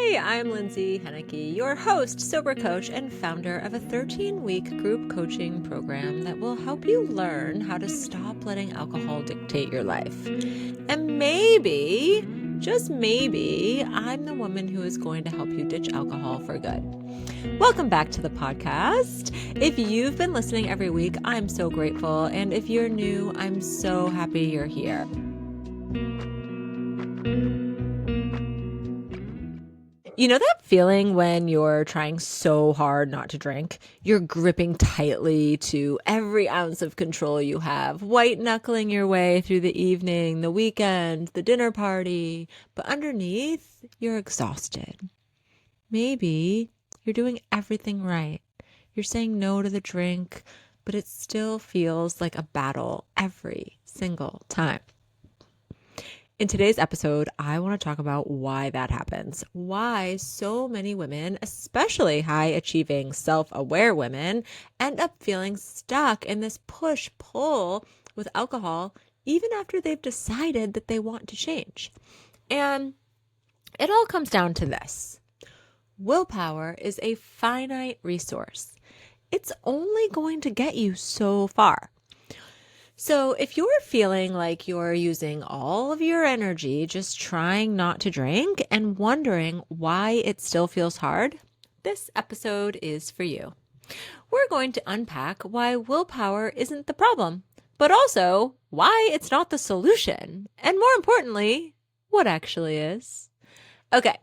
Hey, I'm Lindsay, your host, sober coach, and founder of a 13-week group coaching program that will help you learn how to stop letting alcohol dictate your life. And maybe, just maybe, I'm the woman who is going to help you ditch alcohol for good. Welcome back to the podcast. If you've been listening every week, I'm so grateful. And if you're new, I'm so happy you're here. You know that feeling when you're trying so hard not to drink? You're gripping tightly to every ounce of control you have, white-knuckling your way through the evening, the weekend, the dinner party, but underneath, you're exhausted. Maybe you're doing everything right. You're saying no to the drink, but it still feels like a battle every single time. In today's episode, I want to talk about why that happens. Why so many women, especially high-achieving, self-aware women, end up feeling stuck in this push-pull with alcohol, even after they've decided that they want to change. And it all comes down to this. Willpower is a finite resource. It's only going to get you so far. So if you're feeling like you're using all of your energy just trying not to drink and wondering why it still feels hard, this episode is for you. We're going to unpack why willpower isn't the problem, but also why it's not the solution, and more importantly, what actually is. Okay,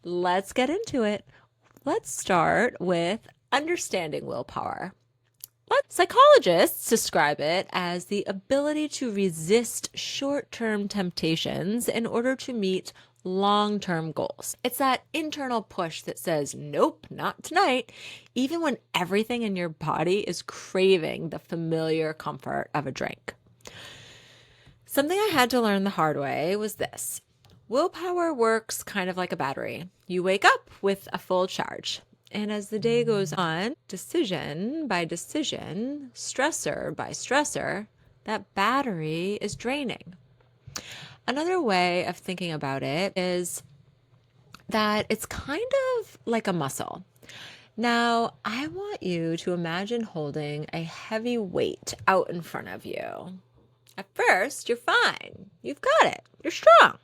let's get into it. Let's start with understanding willpower. Psychologists describe it as the ability to resist short-term temptations in order to meet long-term goals. It's that internal push that says, nope, not tonight, even when everything in your body is craving the familiar comfort of a drink. Something I had to learn the hard way was this. Willpower works kind of like a battery. You wake up with a full charge. And as the day goes on, decision by decision, stressor by stressor, that battery is draining. Another way of thinking about it is that it's kind of like a muscle. Now, I want you to imagine holding a heavy weight out in front of you. At first, you're fine. You've got it. You're strong.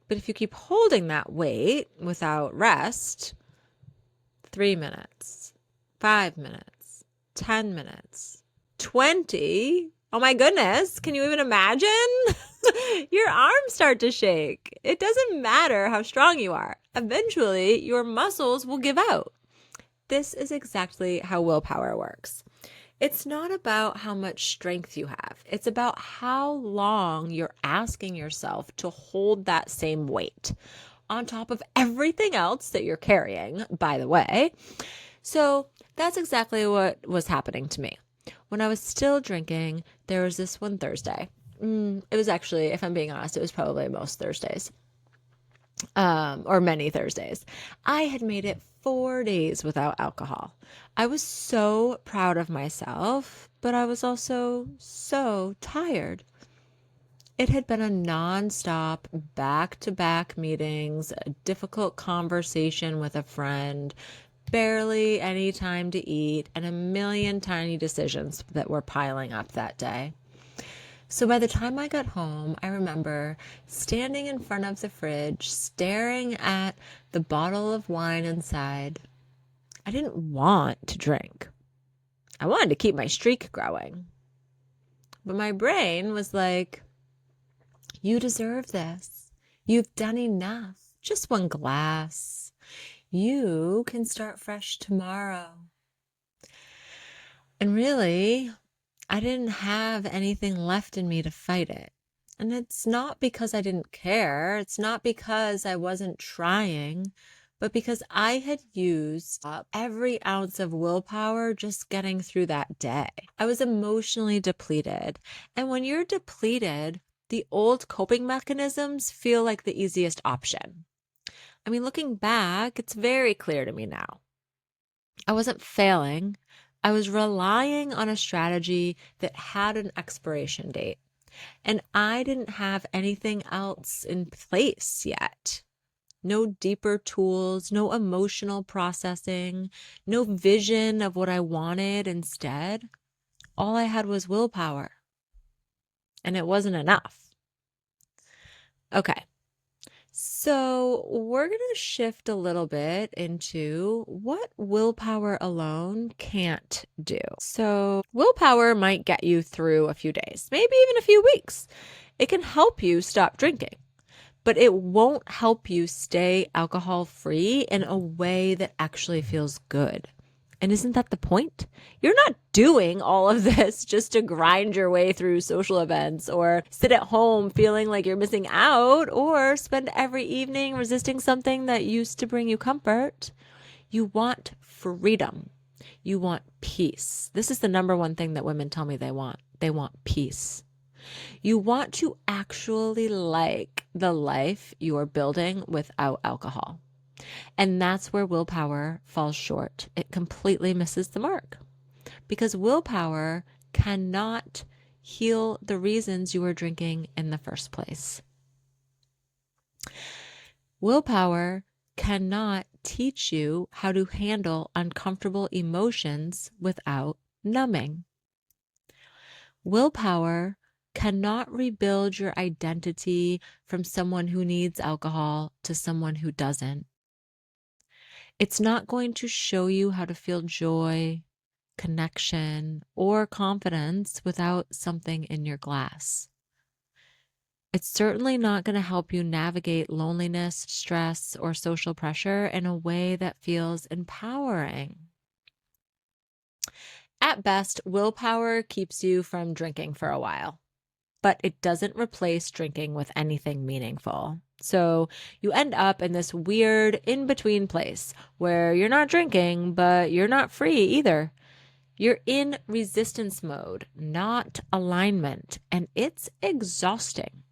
But if you keep holding that weight without rest, 3 minutes, 5 minutes, 10 minutes, 20. Oh my goodness. Can you even imagine? Your arms start to shake. It doesn't matter how strong you are. Eventually, your muscles will give out. This is exactly how willpower works. It's not about how much strength you have. It's about how long you're asking yourself to hold that same weight on top of everything else that you're carrying, by the way. So that's exactly what was happening to me. When I was still drinking, there was this one Thursday. It was actually, if I'm being honest, it was probably most Thursdays, or many Thursdays. I had made it 4 days without alcohol. I was so proud of myself, but I was also so tired. It had been a nonstop, back-to-back meetings, a difficult conversation with a friend, barely any time to eat, and a million tiny decisions that were piling up that day. So by the time I got home, I remember standing in front of the fridge, staring at the bottle of wine inside. I didn't want to drink. I wanted to keep my streak growing. But my brain was like, you deserve this. You've done enough. Just one glass. You can start fresh tomorrow. And really, I didn't have anything left in me to fight it. And it's not because I didn't care. It's not because I wasn't trying, but because I had used up every ounce of willpower just getting through that day. I was emotionally depleted. And when you're depleted, the old coping mechanisms feel like the easiest option. I mean, looking back, it's very clear to me now. I wasn't failing. I was relying on a strategy that had an expiration date, and I didn't have anything else in place yet. no deeper tools, no emotional processing, no vision of what I wanted instead. All I had was willpower, and it wasn't enough. Okay, so we're going to shift a little bit into what willpower alone can't do. So willpower might get you through a few days, maybe even a few weeks. It can help you stop drinking, but it won't help you stay alcohol free in a way that actually feels good. And isn't that the point? You're not doing all of this just to grind your way through social events or sit at home feeling like you're missing out or spend every evening resisting something that used to bring you comfort. You want freedom. You want peace. This is the number one thing that women tell me they want. They want peace. You want to actually like the life you're building without alcohol. And that's where willpower falls short. It completely misses the mark because willpower cannot heal the reasons you were drinking in the first place. Willpower cannot teach you how to handle uncomfortable emotions without numbing. Willpower cannot rebuild your identity from someone who needs alcohol to someone who doesn't. It's not going to show you how to feel joy, connection, or confidence without something in your glass. It's certainly not going to help you navigate loneliness, stress, or social pressure in a way that feels empowering. At best, willpower keeps you from drinking for a while, but it doesn't replace drinking with anything meaningful. So you end up in this weird in-between place where you're not drinking, but you're not free either. You're in resistance mode, not alignment, and it's exhausting.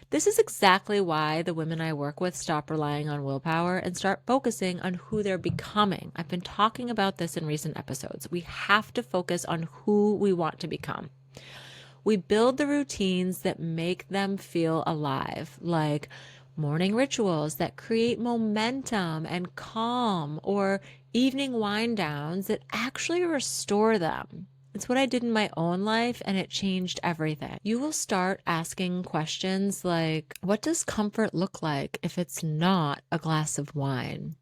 This is exactly why the women I work with stop relying on willpower and start focusing on who they're becoming. I've been talking about this in recent episodes. We have to focus on who we want to become. We build the routines that make them feel alive, like morning rituals that create momentum and calm, or evening wind downs that actually restore them. It's what I did in my own life, and it changed everything. You will start asking questions like, what does comfort look like if it's not a glass of wine?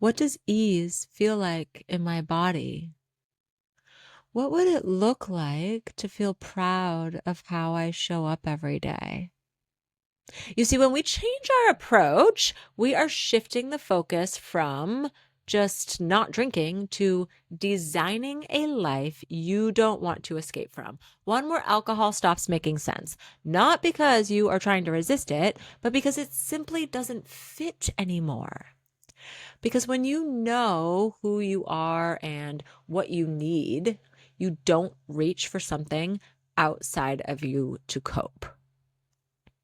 What does ease feel like in my body? What would it look like to feel proud of how I show up every day? You see, when we change our approach, we are shifting the focus from just not drinking to designing a life you don't want to escape from. One where alcohol stops making sense, not because you are trying to resist it, but because it simply doesn't fit anymore. Because when you know who you are and what you need, you don't reach for something outside of you to cope.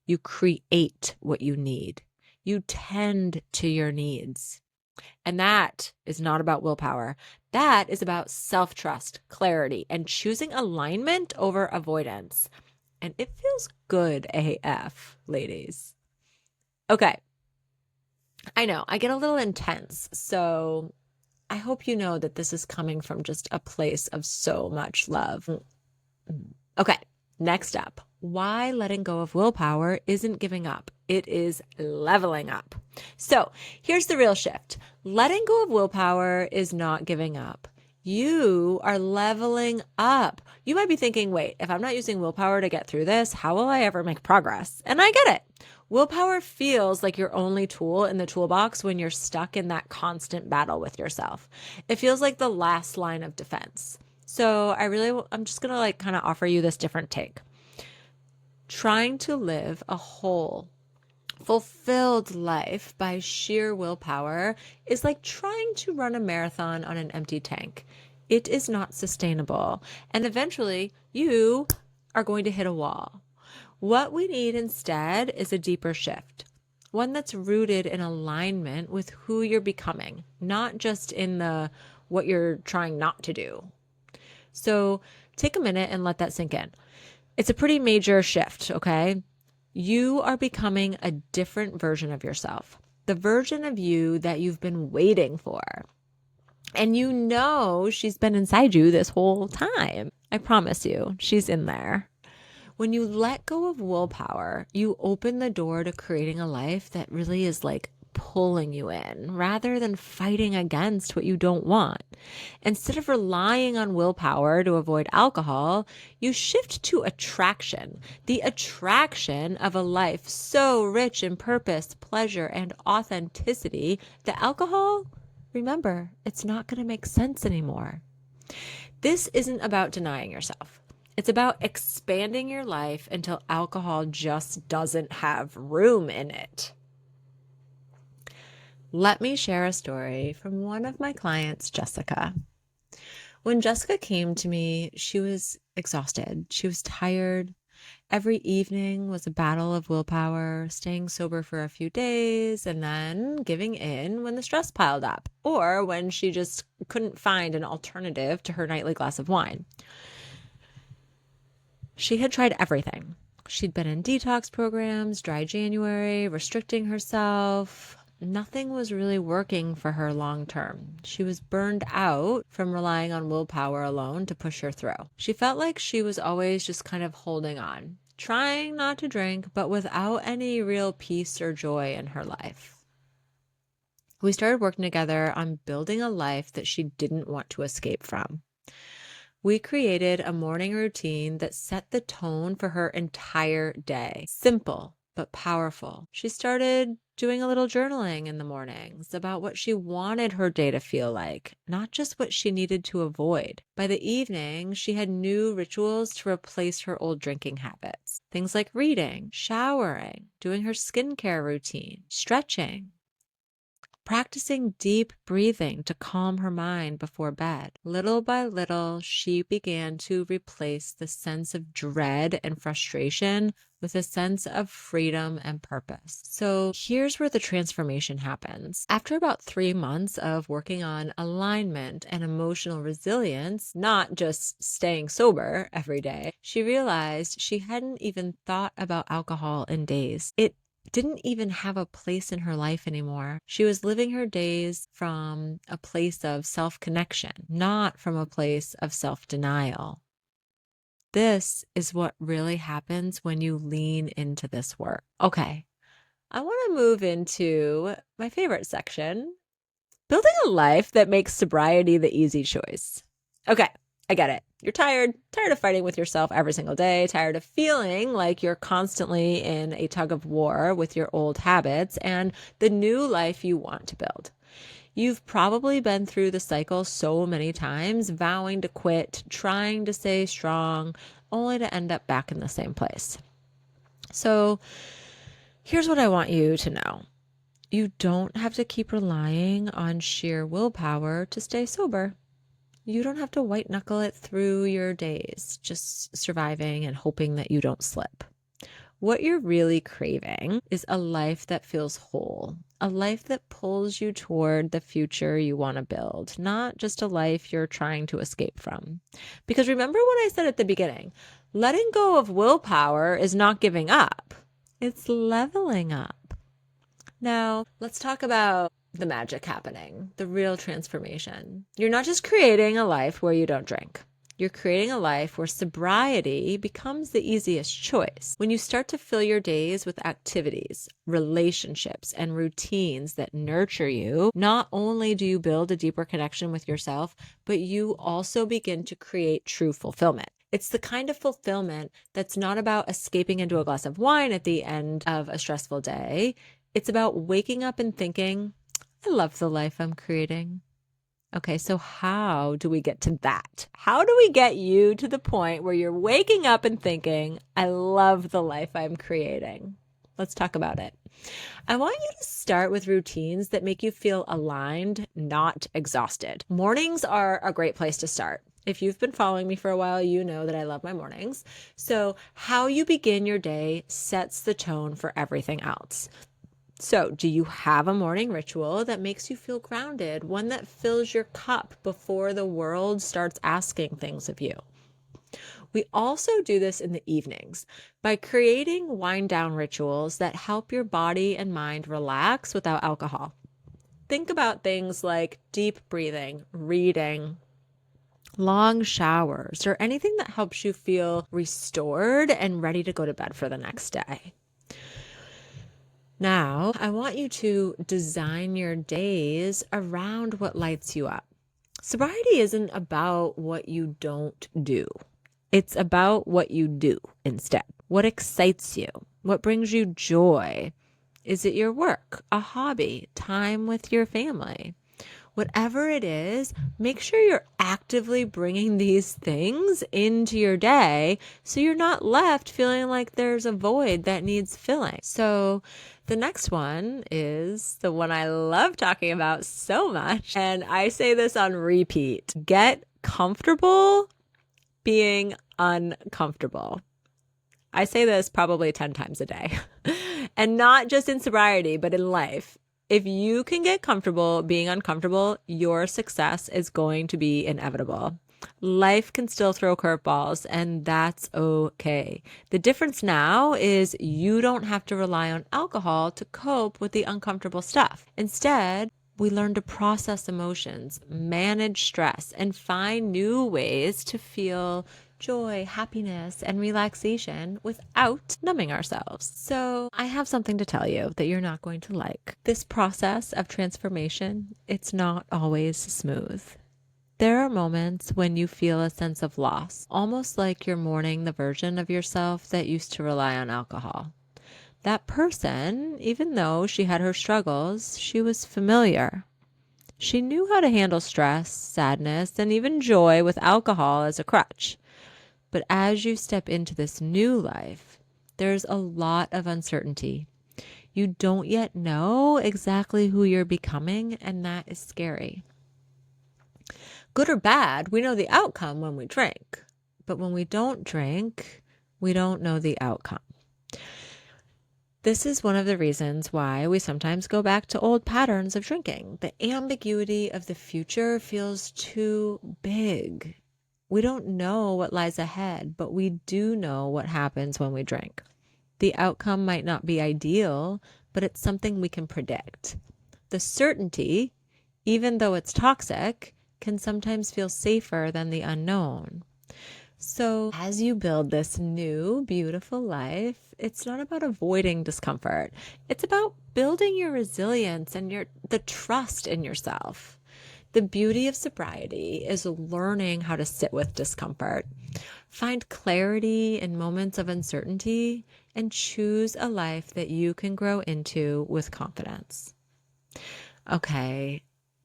You create what you need. You tend to your needs. And that is not about willpower. That is about self-trust, clarity, and choosing alignment over avoidance. And it feels good AF, ladies. Okay. I know, I get a little intense, so I hope you know that this is coming from just a place of so much love. Okay, next up, why letting go of willpower isn't giving up. It is leveling up. So here's the real shift. Letting go of willpower is not giving up. You are leveling up. You might be thinking, wait, if I'm not using willpower to get through this, how will I ever make progress? And I get it. Willpower feels like your only tool in the toolbox when you're stuck in that constant battle with yourself. It feels like the last line of defense. So I'm just going to kind of offer you this different take. Trying to live a whole, fulfilled life by sheer willpower is like trying to run a marathon on an empty tank. It is not sustainable. And eventually you are going to hit a wall. What we need instead is a deeper shift, one that's rooted in alignment with who you're becoming, not just in what you're trying not to do. So take a minute and let that sink in. It's a pretty major shift, okay? You are becoming a different version of yourself, the version of you that you've been waiting for. And you know she's been inside you this whole time. I promise you, she's in there. When you let go of willpower, you open the door to creating a life that really is like pulling you in rather than fighting against what you don't want. Instead of relying on willpower to avoid alcohol, you shift to attraction, the attraction of a life so rich in purpose, pleasure, and authenticity that alcohol, remember, it's not going to make sense anymore. This isn't about denying yourself. It's about expanding your life until alcohol just doesn't have room in it. Let me share a story from one of my clients, Jessica. When Jessica came to me, she was exhausted. She was tired. Every evening was a battle of willpower, staying sober for a few days and then giving in when the stress piled up or when she just couldn't find an alternative to her nightly glass of wine. She had tried everything. She'd been in detox programs, dry January, restricting herself. Nothing was really working for her long term. She was burned out from relying on willpower alone to push her through. She felt like she was always just kind of holding on, trying not to drink, but without any real peace or joy in her life. We started working together on building a life that she didn't want to escape from. We created a morning routine that set the tone for her entire day. Simple, but powerful. She started doing a little journaling in the mornings about what she wanted her day to feel like, not just what she needed to avoid. By the evening, she had new rituals to replace her old drinking habits. Things like reading, showering, doing her skincare routine, stretching, practicing deep breathing to calm her mind before bed. Little by little, she began to replace the sense of dread and frustration with a sense of freedom and purpose. So here's where the transformation happens. After about 3 months of working on alignment and emotional resilience, not just staying sober every day, she realized she hadn't even thought about alcohol in days. It didn't even have a place in her life anymore. She was living her days from a place of self-connection, not from a place of self-denial. This is what really happens when you lean into this work. Okay, I want to move into my favorite section, building a life that makes sobriety the easy choice. Okay, I get it. You're tired of fighting with yourself every single day, tired of feeling like you're constantly in a tug of war with your old habits and the new life you want to build. You've probably been through the cycle so many times, vowing to quit, trying to stay strong, only to end up back in the same place. So here's what I want you to know. You don't have to keep relying on sheer willpower to stay sober. You don't have to white-knuckle it through your days, just surviving and hoping that you don't slip. What you're really craving is a life that feels whole, a life that pulls you toward the future you want to build, not just a life you're trying to escape from. Because remember what I said at the beginning, letting go of willpower is not giving up, it's leveling up. Now, let's talk about the magic happening, the real transformation. You're not just creating a life where you don't drink. You're creating a life where sobriety becomes the easiest choice. When you start to fill your days with activities, relationships, and routines that nurture you, not only do you build a deeper connection with yourself, but you also begin to create true fulfillment. It's the kind of fulfillment that's not about escaping into a glass of wine at the end of a stressful day. It's about waking up and thinking, I love the life I'm creating. Okay, so how do we get to that? How do we get you to the point where you're waking up and thinking, I love the life I'm creating? Let's talk about it. I want you to start with routines that make you feel aligned, not exhausted. Mornings are a great place to start. If you've been following me for a while, you know that I love my mornings. So how you begin your day sets the tone for everything else. So, do you have a morning ritual that makes you feel grounded, one that fills your cup before the world starts asking things of you? We also do this in the evenings by creating wind down rituals that help your body and mind relax without alcohol. Think about things like deep breathing, reading, long showers, or anything that helps you feel restored and ready to go to bed for the next day. Now, I want you to design your days around what lights you up. Sobriety isn't about what you don't do. It's about what you do instead. What excites you? What brings you joy? Is it your work, a hobby, time with your family? Whatever it is, make sure you're actively bringing these things into your day so you're not left feeling like there's a void that needs filling. So the next one is the one I love talking about so much, and I say this on repeat. Get comfortable being uncomfortable. I say this probably 10 times a day, and not just in sobriety, but in life. If you can get comfortable being uncomfortable, your success is going to be inevitable. Life can still throw curveballs, and that's okay. The difference now is you don't have to rely on alcohol to cope with the uncomfortable stuff. Instead, we learn to process emotions, manage stress, and find new ways to feel joy, happiness, and relaxation without numbing ourselves. So I have something to tell you that you're not going to like. This process of transformation, it's not always smooth. There are moments when you feel a sense of loss, almost like you're mourning the version of yourself that used to rely on alcohol. That person, even though she had her struggles, she was familiar. She knew how to handle stress, sadness, and even joy with alcohol as a crutch. But as you step into this new life, there's a lot of uncertainty. You don't yet know exactly who you're becoming, and that is scary. Good or bad, we know the outcome when we drink. But when we don't drink, we don't know the outcome. This is one of the reasons why we sometimes go back to old patterns of drinking. The ambiguity of the future feels too big. We don't know what lies ahead, but we do know what happens when we drink. The outcome might not be ideal, but it's something we can predict. The certainty, even though it's toxic, can sometimes feel safer than the unknown. So as you build this new, beautiful life, it's not about avoiding discomfort. It's about building your resilience and the trust in yourself. The beauty of sobriety is learning how to sit with discomfort, find clarity in moments of uncertainty, and choose a life that you can grow into with confidence. Okay,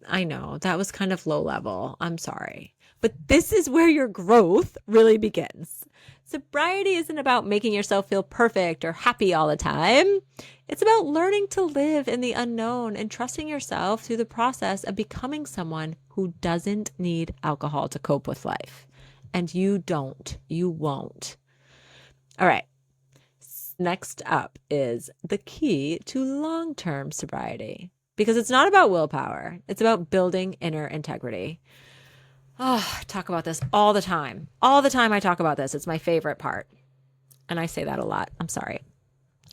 I know that was kind of low level. I'm sorry. But this is where your growth really begins. Sobriety isn't about making yourself feel perfect or happy all the time. It's about learning to live in the unknown and trusting yourself through the process of becoming someone who doesn't need alcohol to cope with life. And you don't. You won't. All right. Next up is the key to long-term sobriety. Because it's not about willpower. It's about building inner integrity. Oh, I talk about this all the time. All the time I talk about this. It's my favorite part. And I say that a lot. I'm sorry.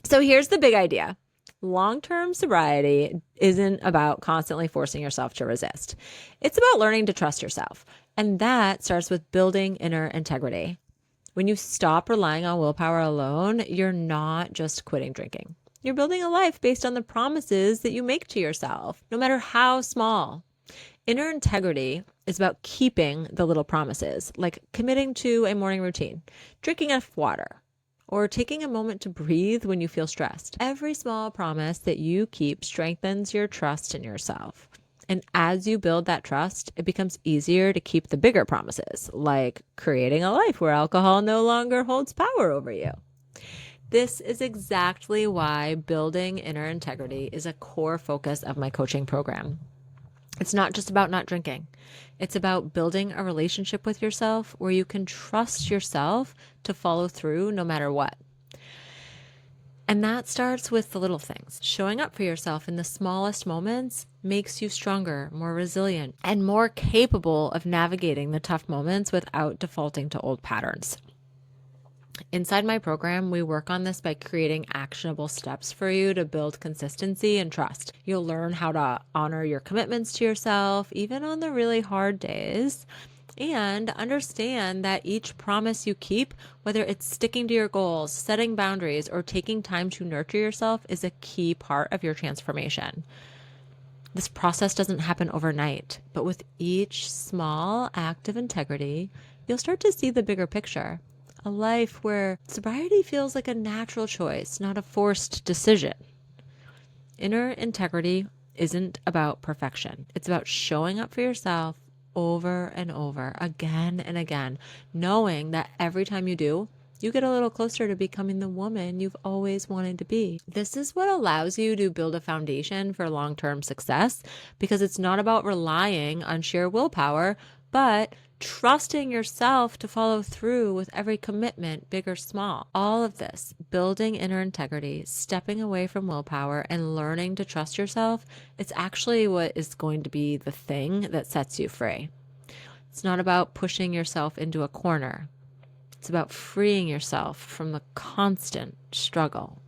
So here's the big idea. Long-term sobriety isn't about constantly forcing yourself to resist. It's about learning to trust yourself. And that starts with building inner integrity. When you stop relying on willpower alone, you're not just quitting drinking. You're building a life based on the promises that you make to yourself, no matter how small. Inner integrity is about keeping the little promises, like committing to a morning routine, drinking enough water, or taking a moment to breathe when you feel stressed. Every small promise that you keep strengthens your trust in yourself. And as you build that trust, it becomes easier to keep the bigger promises, like creating a life where alcohol no longer holds power over you. This is exactly why building inner integrity is a core focus of my coaching program. It's not just about not drinking. It's about building a relationship with yourself where you can trust yourself to follow through no matter what. And that starts with the little things. Showing up for yourself in the smallest moments makes you stronger, more resilient, and more capable of navigating the tough moments without defaulting to old patterns. Inside my program, we work on this by creating actionable steps for you to build consistency and trust. You'll learn how to honor your commitments to yourself, even on the really hard days, and understand that each promise you keep, whether it's sticking to your goals, setting boundaries, or taking time to nurture yourself, is a key part of your transformation. This process doesn't happen overnight, but with each small act of integrity, you'll start to see the bigger picture. A life where sobriety feels like a natural choice, not a forced decision. Inner integrity isn't about perfection. It's about showing up for yourself over and over, again and again, knowing that every time you do, you get a little closer to becoming the woman you've always wanted to be. This is what allows you to build a foundation for long-term success, because it's not about relying on sheer willpower, but trusting yourself to follow through with every commitment, big or small. All of this, building inner integrity, stepping away from willpower, and learning to trust yourself, it's actually what is going to be the thing that sets you free. It's not about pushing yourself into a corner. It's about freeing yourself from the constant struggle.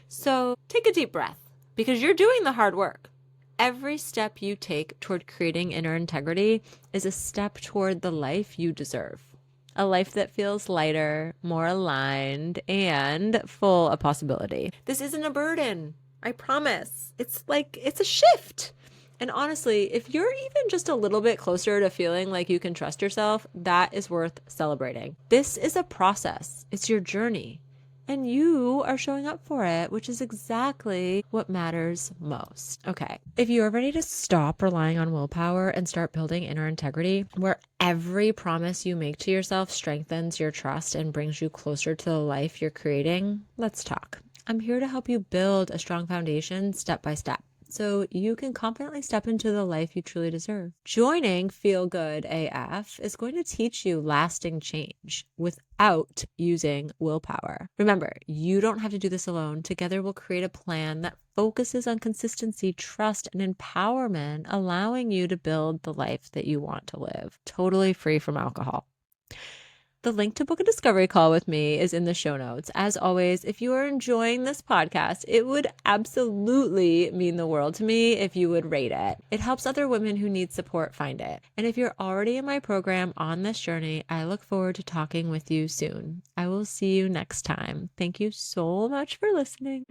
So take a deep breath, because you're doing the hard work. Every step you take toward creating inner integrity is a step toward the life you deserve. A life that feels lighter, more aligned, and full of possibility. This isn't a burden, I promise. It's a shift. And honestly, if you're even just a little bit closer to feeling like you can trust yourself, that is worth celebrating. This is a process. It's your journey. And you are showing up for it, which is exactly what matters most. Okay, if you are ready to stop relying on willpower and start building inner integrity, where every promise you make to yourself strengthens your trust and brings you closer to the life you're creating, let's talk. I'm here to help you build a strong foundation step by step, so you can confidently step into the life you truly deserve. Joining Feel Good AF is going to teach you lasting change without using willpower. Remember, you don't have to do this alone. Together, we'll create a plan that focuses on consistency, trust, and empowerment, allowing you to build the life that you want to live, totally free from alcohol. The link to book a discovery call with me is in the show notes. As always, if you are enjoying this podcast, it would absolutely mean the world to me if you would rate it. It helps other women who need support find it. And if you're already in my program on this journey, I look forward to talking with you soon. I will see you next time. Thank you so much for listening.